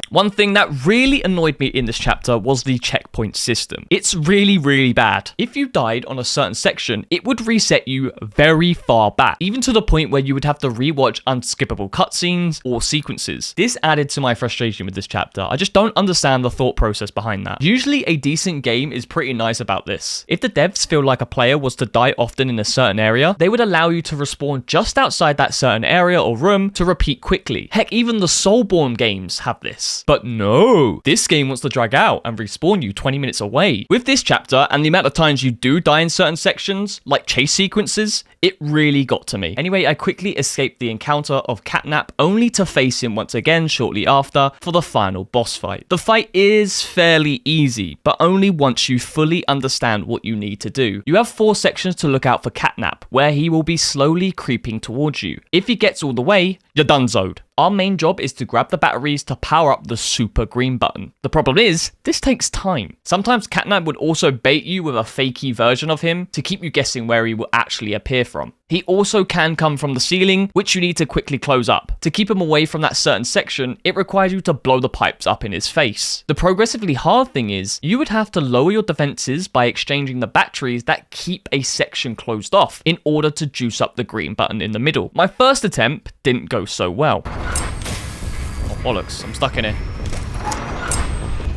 One thing that really annoyed me in this chapter was the checkpoint system. It's really, really bad. If you died on a certain section, it would reset you very far back, even to the point where you would have to rewatch unskippable cutscenes or sequences. This added to my frustration with this chapter. I just don't understand the thought process behind that. Usually a decent game is pretty nice about this. If the devs feel like a player was to die often in a certain area, they would allow you to respawn just outside that certain area or room to repeat quickly. Heck, even the Soulborn games have this. But no, this game wants to drag out and respawn you 20 minutes away. With this chapter and the amount of times you do die in certain sections, like chase sequences, it really got to me. Anyway, I quickly escaped the encounter of Catnap only to face him once again shortly after for the final boss fight. The fight is fairly easy, but only once you fully understand what you need to do. You have 4 sections to look out for Catnap, where he will be slowly creeping towards you. If he gets all the way, you're donezoed. Our main job is to grab the batteries to power up the super green button. The problem is, this takes time. Sometimes Catnap would also bait you with a fakey version of him to keep you guessing where he will actually appear from. He also can come from the ceiling, which you need to quickly close up. To keep him away from that certain section, it requires you to blow the pipes up in his face. The progressively hard thing is, you would have to lower your defenses by exchanging the batteries that keep a section closed off in order to juice up the green button in the middle. My first attempt didn't go so well. Oh, bollocks, I'm stuck in it.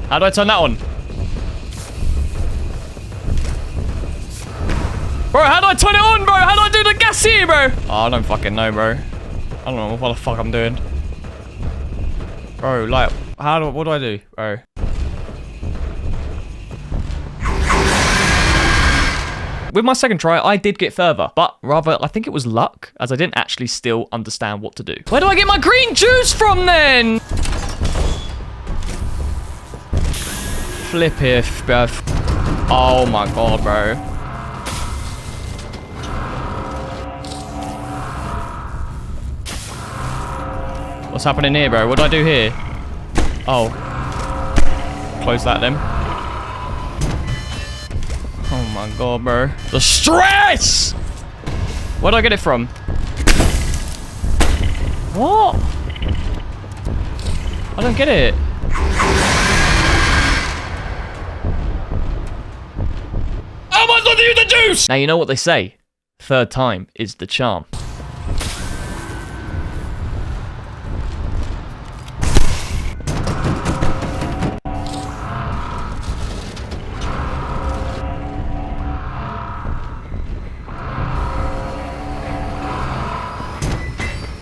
How do I turn that on? Bro, how do I turn it on, bro? How do I do the gas here, bro? Oh, I don't fucking know, bro. I don't know what the fuck I'm doing. Bro, like, what do I do, bro? With my second try, I did get further, but rather, I think it was luck, as I didn't actually still understand what to do. Where do I get my green juice from, then? Flip if, bruv. Oh my god, bro. What's happening here, bro? What do I do here? Oh. Close that, then. Oh my god, bro. The stress! Where do I get it from? What? I don't get it. How am I supposed to use the juice? Now, you know what they say. Third time is the charm.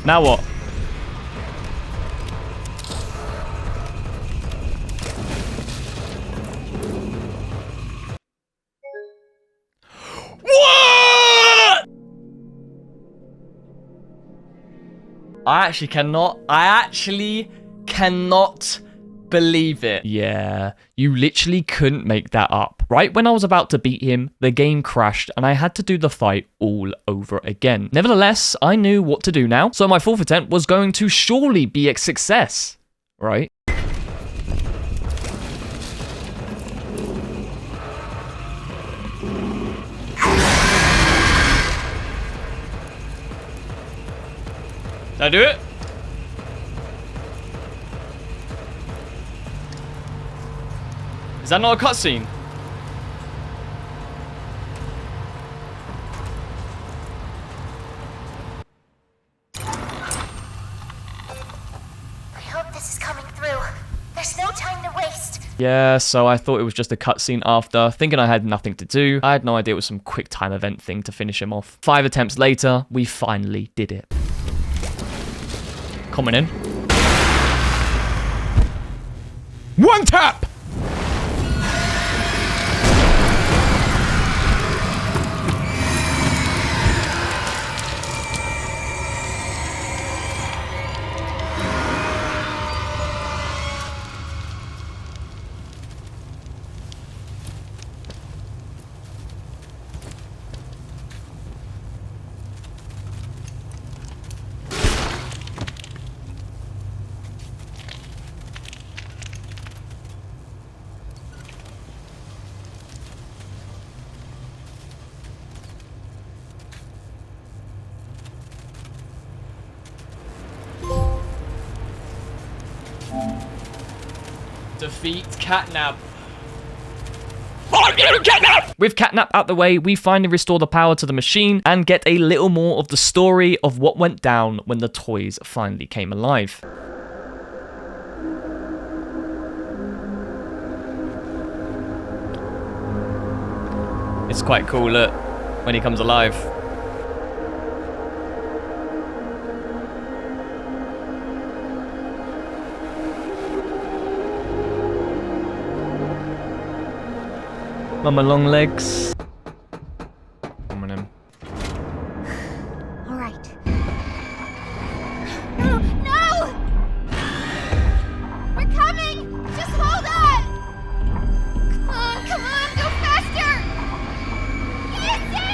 Now what? I actually cannot believe it. Yeah, you literally couldn't make that up. Right when I was about to beat him, the game crashed and I had to do the fight all over again. Nevertheless, I knew what to do now, so my fourth attempt was going to surely be a success, right? Did I do it? Is that not a cutscene? I hope this is coming through. There's no time to waste. Yeah, so I thought it was just a cutscene after, thinking I had nothing to do. I had no idea it was some quick time event thing to finish him off. 5 attempts later, we finally did it. Coming in. One tap! Defeat Catnap. With Catnap out the way, we finally restore the power to the machine and get a little more of the story of what went down when the toys finally came alive. It's quite cool, look, when he comes alive. Mama long legs. Come on in. All right. No! No! We're coming! Just hold on! Come on, go faster! Easy!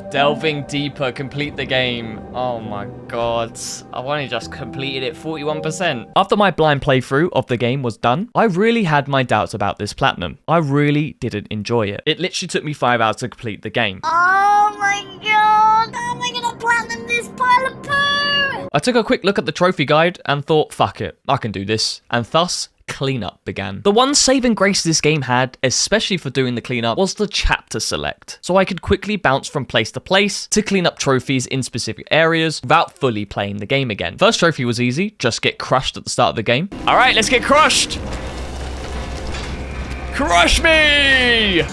Delving deeper, complete the game. Oh my god. I've only just completed it 41%. After my blind playthrough of the game was done, I really had my doubts about this platinum. I really didn't enjoy it. It literally took me 5 hours to complete the game. Oh my god! How am I gonna platinum this pile of poo? I took a quick look at the trophy guide and thought, fuck it, I can do this. And thus, cleanup began. The one saving grace this game had, especially for doing the cleanup, was the chapter select. So I could quickly bounce from place to place to clean up trophies in specific areas without fully playing the game again. First trophy was easy, just get crushed at the start of the game. All right, let's get crushed. Crush me!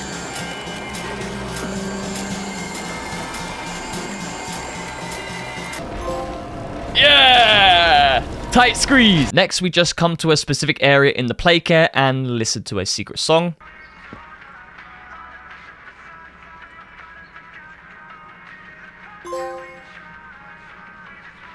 Yeah! Tight squeeze. Next, we just come to a specific area in the playcare and listen to a secret song.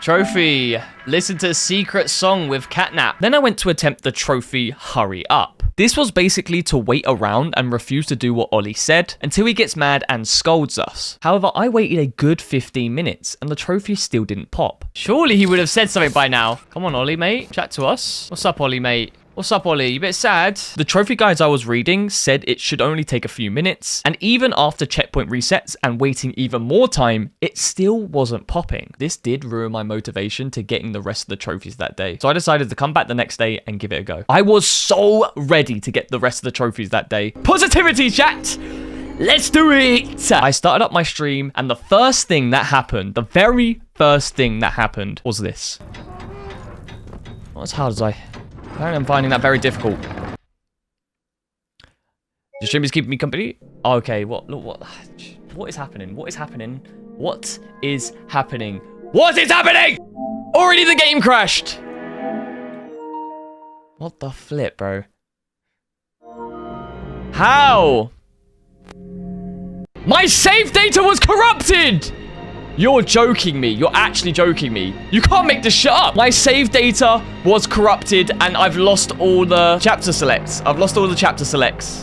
Trophy. Listen to secret song with Catnap. Then I went to attempt the trophy Hurry Up. This was basically to wait around and refuse to do what Ollie said until he gets mad and scolds us. However, I waited a good 15 minutes and the trophy still didn't pop. Surely he would have said something by now. Come on, Ollie, mate. Chat to us. What's up, Ollie, mate? What's up, Ollie? You a bit sad? The trophy guides I was reading said it should only take a few minutes, and even after checkpoint resets and waiting even more time, it still wasn't popping. This did ruin my motivation to getting the rest of the trophies that day, so I decided to come back the next day and give it a go. I was so ready to get the rest of the trophies that day. Positivity, chat! Let's do it! I started up my stream, and the first thing that happened, the very first thing that happened was this. Not as hard as Apparently I'm finding that very difficult. The stream is keeping me company? Okay, what is happening? What is happening? What is happening? What is happening? Already the game crashed! What the flip, bro? How? My save data was corrupted! You're joking me. You're actually joking me. You can't make this shit up. My save data was corrupted and I've lost all the chapter selects.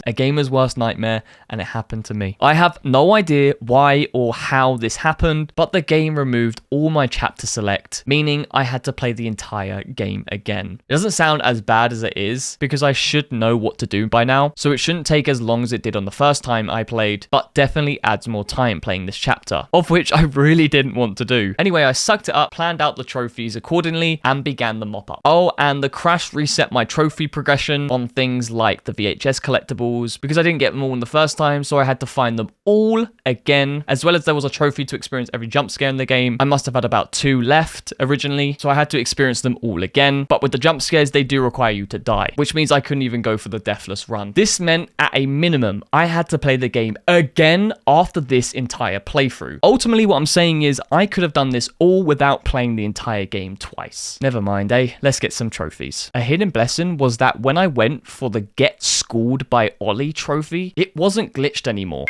A gamer's worst nightmare, and it happened to me. I have no idea why or how this happened, but the game removed all my chapter select, meaning I had to play the entire game again. It doesn't sound as bad as it is because I should know what to do by now, so it shouldn't take as long as it did on the first time I played, but definitely adds more time playing this chapter, of which I really didn't want to do. Anyway, I sucked it up, planned out the trophies accordingly, and began the mop up. Oh, and the crash reset my trophy progression on things like the VHS collectibles because I didn't get them all in the first time, so I had to find them all again, as well as there was a trophy to experience every jump scare in the game. I must have had about 2 left originally, so I had to experience them all again. But with the jump scares, they do require you to die, which means I couldn't even go for the deathless run. This meant at a minimum, I had to play the game again after this entire playthrough. Ultimately, what I'm saying is I could have done this all without playing the entire game twice. Never mind, eh? Let's get some trophies. A hidden blessing was that when I went for the Get Schooled by Ollie trophy, it wasn't glitched anymore.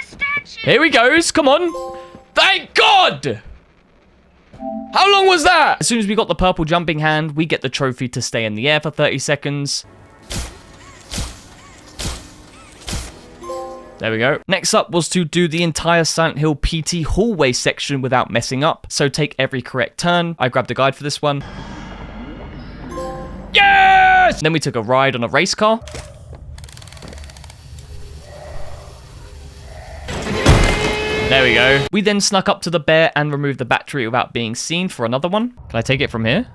Here he goes, come on. Thank God! How long was that? As soon as we got the purple jumping hand, we get the trophy to stay in the air for 30 seconds. There we go. Next up was to do the entire Silent Hill PT hallway section without messing up. So take every correct turn. I grabbed a guide for this one. Yes! Then we took a ride on a race car. There we go. We then snuck up to the bear and removed the battery without being seen for another one. Can I take it from here?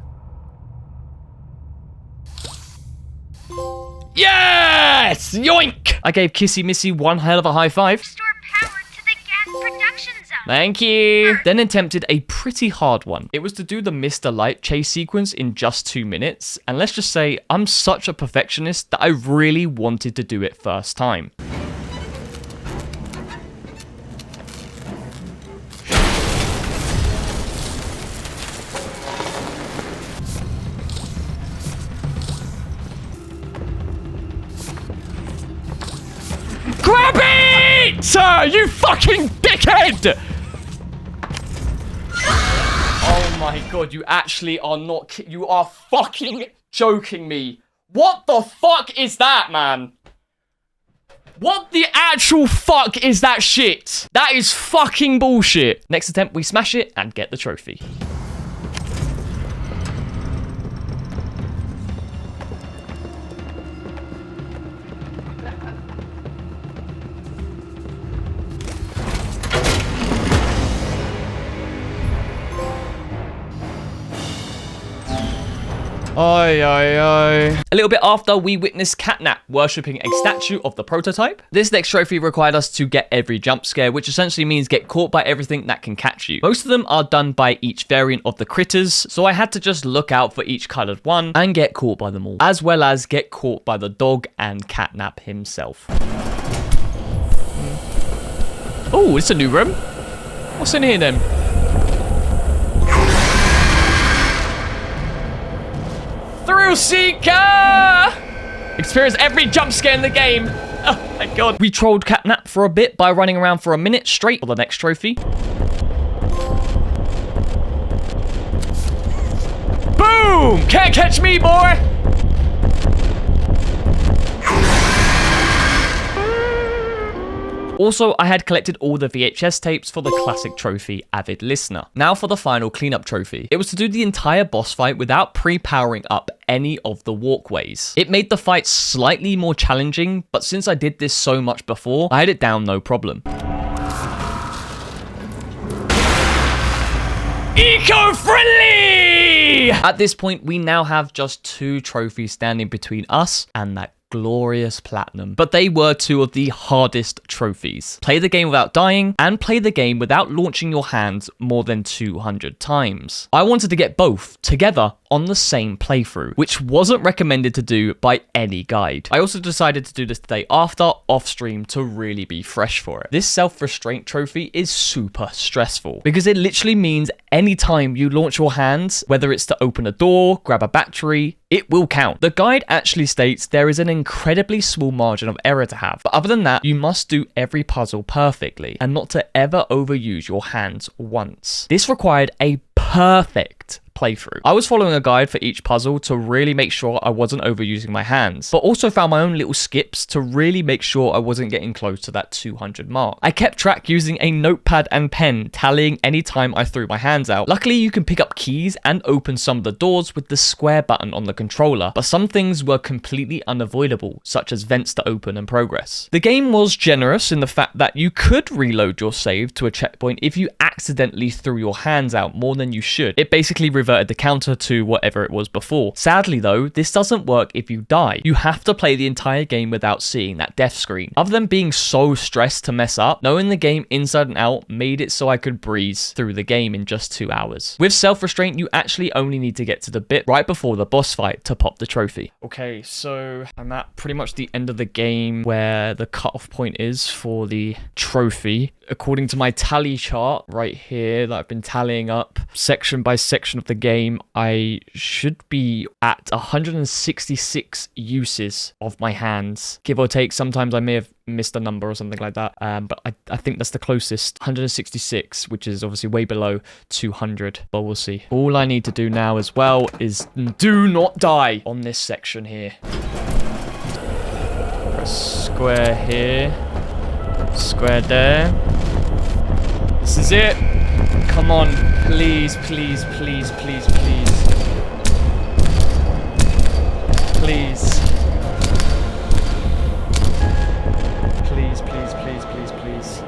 Yes! Yoink! I gave Kissy Missy one hell of a high five. Restore power to the gas production zone. Thank you. Then attempted a pretty hard one. It was to do the Mr. Light chase sequence in just 2 minutes. And let's just say I'm such a perfectionist that I really wanted to do it first time. Grab it! Sir, you fucking dickhead! Oh my god, you actually are not... You are fucking joking me. What the fuck is that, man? What the actual fuck is that shit? That is fucking bullshit. Next attempt, we smash it and get the trophy. Oi, oi, oi. A little bit after, we witnessed Catnap worshipping a statue of the prototype. This next trophy required us to get every jump scare, which essentially means get caught by everything that can catch you. Most of them are done by each variant of the critters, so I had to just look out for each colored one and get caught by them all, as well as get caught by the dog and Catnap himself. Oh, it's a new room. What's in here then? Thrill Seeker! Experience every jump scare in the game. Oh my god. We trolled Catnap for a bit by running around for a minute straight for the next trophy. Boom! Can't catch me, boy! Also, I had collected all the VHS tapes for the classic trophy, Avid Listener. Now for the final cleanup trophy. It was to do the entire boss fight without pre-powering up any of the walkways. It made the fight slightly more challenging, but since I did this so much before, I had it down no problem. Eco-friendly! At this point, we now have just 2 trophies standing between us and that glorious platinum, but they were 2 of the hardest trophies. Play the game without dying and play the game without launching your hands more than 200 times. I wanted to get both together on the same playthrough, which wasn't recommended to do by any guide. I also decided to do this the day after, off stream, to really be fresh for it. This self-restraint trophy is super stressful because it literally means anytime you launch your hands, whether it's to open a door, grab a battery, it will count. The guide actually states there is an incredibly small margin of error to have, but other than that, you must do every puzzle perfectly and not to ever overuse your hands once. This required a perfect playthrough. I was following a guide for each puzzle to really make sure I wasn't overusing my hands, but also found my own little skips to really make sure I wasn't getting close to that 200 mark. I kept track using a notepad and pen, tallying any time I threw my hands out. Luckily, you can pick up keys and open some of the doors with the square button on the controller, but some things were completely unavoidable, such as vents to open and progress. The game was generous in the fact that you could reload your save to a checkpoint if you accidentally threw your hands out more than you should. It basically reverted the counter to whatever it was before. Sadly though, this doesn't work if you die. You have to play the entire game without seeing that death screen. Other than being so stressed to mess up, knowing the game inside and out made it so I could breeze through the game in just 2 hours. With self-restraint, you actually only need to get to the bit right before the boss fight to pop the trophy. Okay, so I'm at pretty much the end of the game where the cutoff point is for the trophy. According to my tally chart right here that I've been tallying up section by section of the game, I should be at 166 uses of my hands, give or take. Sometimes I may have missed a number or something like that, but I think that's the closest. 166, which is obviously way below 200, but we'll see. All I need to do now as well is do not die on this section here. Press square here, square there. This is it. Come on, please, please, please, please, please. Please. Please, please, please, please, please.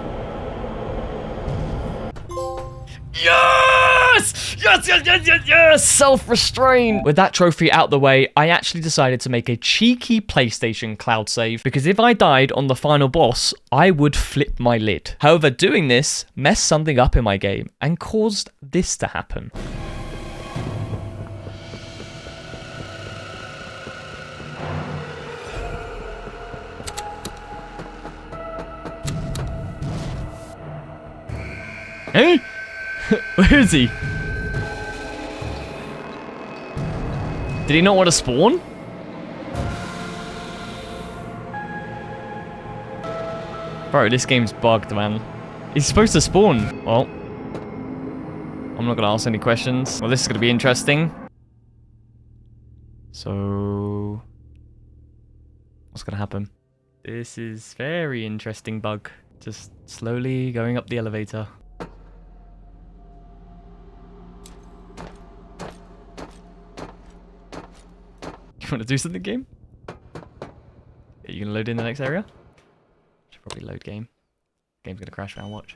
Yes! Yes, yes, yes, yes, yes! Self-restraint! With that trophy out the way, I actually decided to make a cheeky PlayStation cloud save, because if I died on the final boss, I would flip my lid. However, doing this messed something up in my game and caused this to happen. Hey? Where is he? Did he not want to spawn? Bro, this game's bugged, man. He's supposed to spawn. Well, I'm not going to ask any questions. Well, this is going to be interesting. So, what's going to happen? This is very interesting bug. Just slowly going up the elevator. You want to do something, game? Are you going to load in the next area? Should probably load game. Game's going to crash around, watch.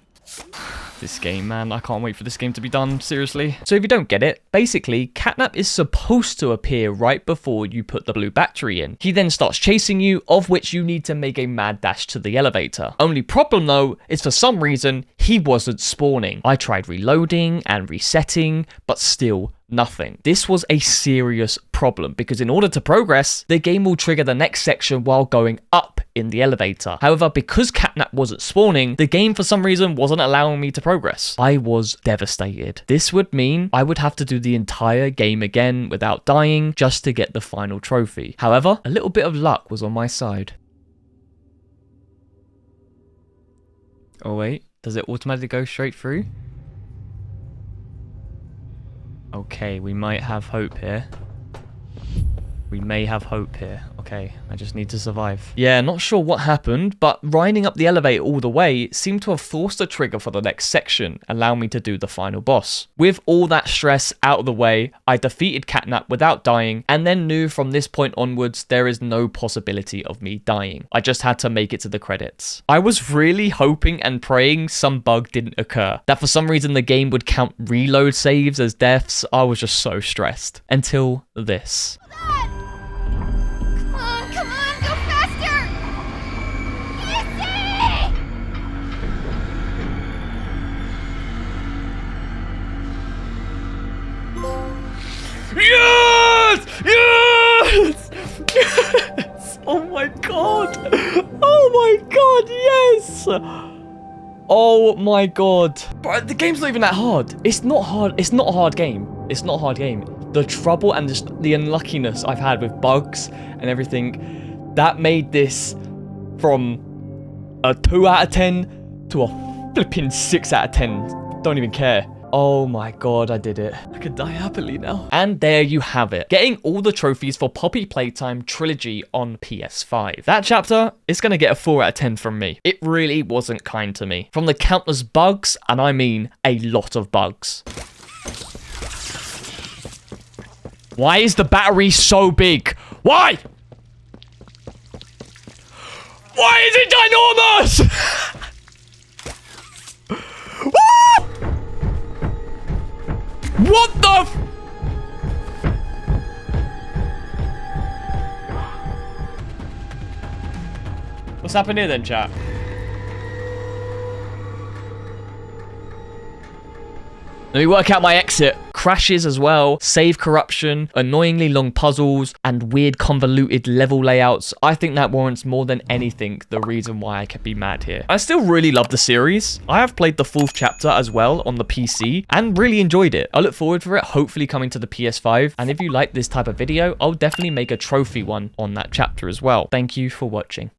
This game, man, I can't wait for this game to be done, seriously. So if you don't get it, basically, Catnap is supposed to appear right before you put the blue battery in. He then starts chasing you, of which you need to make a mad dash to the elevator. Only problem though, is for some reason, he wasn't spawning. I tried reloading and resetting, but still nothing. This was a serious problem because in order to progress, the game will trigger the next section while going up in the elevator. However, because Catnap wasn't spawning, the game for some reason wasn't allowing me to progress. I was devastated. This would mean I would have to do the entire game again without dying just to get the final trophy. However, a little bit of luck was on my side. Oh wait, does it automatically go straight through? Okay, we might have hope here. We may have hope here. Okay, I just need to survive. Yeah, not sure what happened, but riding up the elevator all the way seemed to have forced a trigger for the next section, allowing me to do the final boss. With all that stress out of the way, I defeated Catnap without dying, and then knew from this point onwards there is no possibility of me dying. I just had to make it to the credits. I was really hoping and praying some bug didn't occur, that for some reason the game would count reload saves as deaths. I was just so stressed. Until this. Yeah! god, yes! Oh my god. Bro, the game's not even that hard. It's not hard. It's not a hard game. It's not a hard game. The trouble and just the unluckiness I've had with bugs and everything, that made this from a 2 out of 10 to a flipping 6 out of 10. Don't even care. Oh my god, I did it. I could die happily now. And there you have it. Getting all the trophies for Poppy Playtime Trilogy on PS5. That chapter is going to get a 4 out of 10 from me. It really wasn't kind to me. From the countless bugs, and I mean a lot of bugs. Why is the battery so big? Why? Why is it ginormous? What the f- What's happened here then, chat? Let me work out my exit. Crashes as well, save corruption, annoyingly long puzzles, and weird convoluted level layouts. I think that warrants more than anything the reason why I could be mad here. I still really love the series. I have played the 4th chapter as well on the PC and really enjoyed it. I look forward for it hopefully coming to the PS5. And if you like this type of video, I'll definitely make a trophy one on that chapter as well. Thank you for watching.